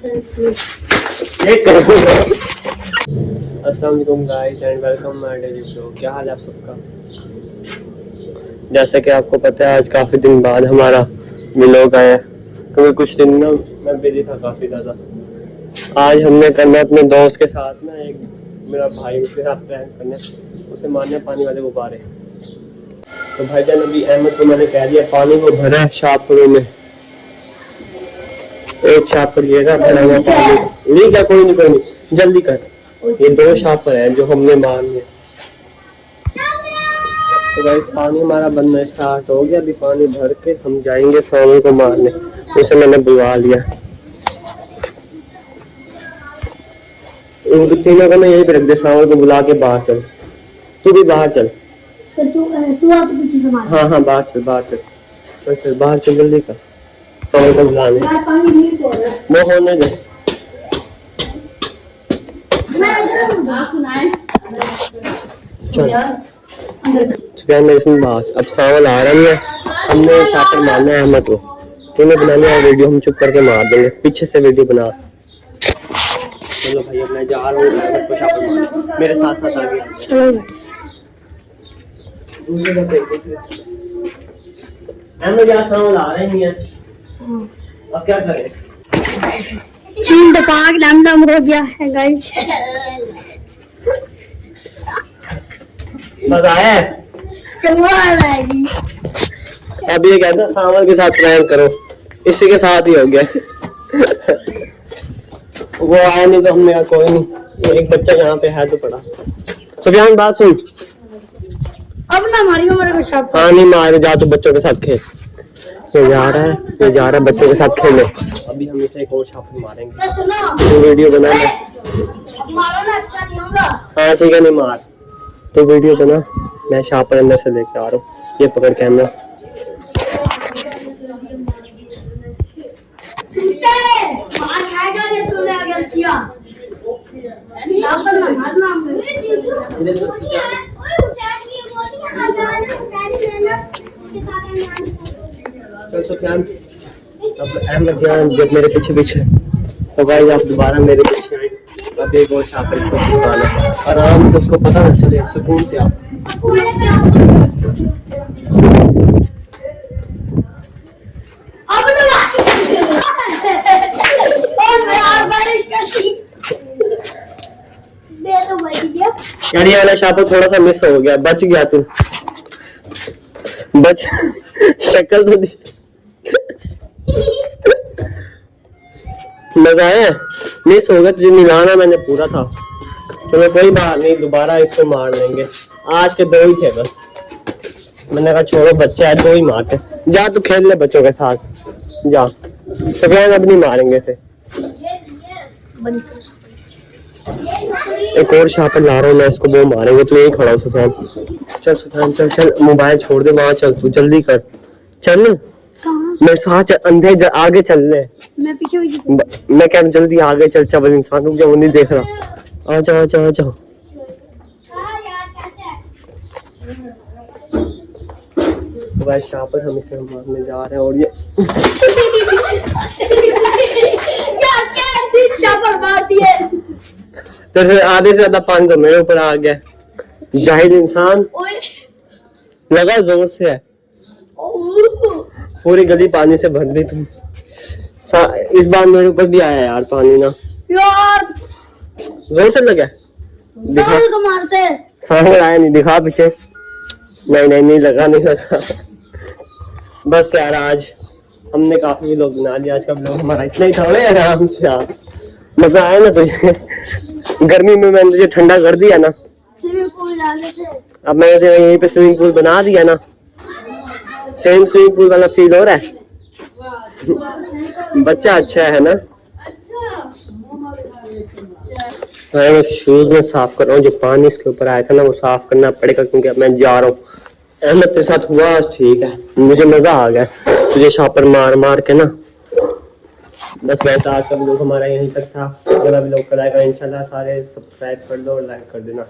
अस्सलाम वालेकुम guys and welcome my daily blog. क्या हाल है आप सबका? जैसा कि आपको पता है आज काफ़ी दिन बाद हमारा व्लॉग आया, क्योंकि कुछ दिन ना मैं बिजी था काफ़ी ज़्यादा। आज हमने करना अपने दोस्त के साथ ना, एक मेरा भाई, उसके साथ प्लान करना उसे मारने पानी वाले गुब्बारे। तो भाईजान अभी अहमद को मैंने कह दिया पानी को भरा है शाहपुर में, एक शाहपुर ये ना भरा हुआ पानी। नहीं क्या, कोई नहीं जल्दी कर, ये 2 शाहपुर है जो हमने मारने। तो गाइस पानी हमारा बनना स्टार्ट हो गया, अभी पानी भर के हम जाएंगे स्वामी को मारने। उसे मैंने बुलवा लिया, उन तीनों को मैं यही पे रख दे, स्वामी को बुला के बाहर चल। तू भी बाहर चल। तू आप पीछे से मार। हाँ बाहर चल बाहर चल जल्दी कर, स्वामी को बुलाने। वो होने दे, चल मेरी सुन बात। अब सावल आ रही है, हमने शापर मारना है अहमद को। तूने बनाने है वीडियो, हम चुप करके मार देंगे, पीछे से वीडियो बना। चलो भाई अब मैं जा रहा हूँ अहमद को शापर मारने, मेरे साथ साथ आ गया। चलो अहमद यार सावल आ रहे नहीं है, अब क्या करें? चीन दपाक लम हो गया है गाइस। मजा आया? अब ये कहता सावल के साथ प्रैंक करो, इसी के साथ ही हो गया। वो आया नहीं तो हमने कहा कोई नहीं, एक बच्चा यहाँ पे है तो पड़ा। सुफियान बात सुन, अब ना मारियो मेरे को शाप। हाँ नहीं मारे, जा तो बच्चों के साथ खेल। ये जा रहा है बच्चों के साथ खेलने। अभी हम इसे एक और शापर मारेंगे, तो वीडियो बना ले। मारो ना, अच्छा नहीं होगा। हाँ ठीक है, नहीं मार, तो वीडियो बना। मैं शापर अंदर से लेके आ रहा हूँ, ये पकड़ कैमरा। मार खाएगा जिस तूने अगर किया। मारना चल सुफियान, अब अहमद जान जब मेरे पीछे तो भाई आप दोबारा मेरे पीछे आए। अब एक और शापर इसको छुपाना, आराम से, उसको पता ना चले, सुकून से आप। यार ये वाला शापर थोड़ा सा मिस हो गया, बच गया तू, बच। शक्ल तो दी, मजा आया? मिस हो गया, तुझे मिलाना मैंने पूरा था। चलो कोई बात नहीं, दोबारा इसको मार लेंगे। आज के 2 ही थे बस, मैंने कहा छोड़ो बच्चा है, 2 ही मारते। जा तू खेल ले बच्चों के साथ, जा। तो क्या अब नहीं मारेंगे इसे। एक और शापर ला रहा हूँ मैं, इसको वो मारेंगे। तू यही खड़ा हो सुफियान, चल सुफियान चल, मोबाइल छोड़ दे, वहां चल, तू जल्दी कर, चल मेरे साथ अंधे आगे चल ले। मैं पीछे मैं क्या, जल्दी आगे चल, चल इंसान रुक जा, वो नहीं देख रहा। आ जाओ। तो भाई शापर हम इसे मारने जा रहे हैं, और ये तेरे आधे से ज्यादा पानी तो मेरे ऊपर आ गया, जाहिल इंसान। लगा जोर से है, पूरी गली पानी से भर दी तुम। इस बार मेरे ऊपर भी आया यार पानी ना यार, जोर से लगा। दिखा को मारते सामने आया नहीं, दिखा पीछे। नहीं लगा। बस यार आज हमने काफी लोग बना लिया, आज का ब्लॉग हमारा इतना ही था। आराम से यार मजा आया ना तुझे? गर्मी में मैंने तुझे ठंडा कर दिया ना, स्विमिंग पूल डाले थे। अब मैंने तुझे यहीं पे स्विमिंग पूल बना दिया ना, सेम स्विमिंग पूल वाला फील हो रहा है। बच्चा अच्छा है ना? मैं शूज में साफ कर रहा हूँ, जो पानी इसके ऊपर आया था ना वो साफ करना पड़ेगा, क्योंकि अब मैं जा रहा हूँ। अहमद तेरे साथ हुआ ठीक है, मुझे मजा आ गया तुझे शापर मार के ना। बस वैसा आज का व्लॉग हमारा यहीं तक था। अगर अभी लोग कराएगा इंशाल्लाह, सारे सब्सक्राइब कर दो और लाइक कर देना।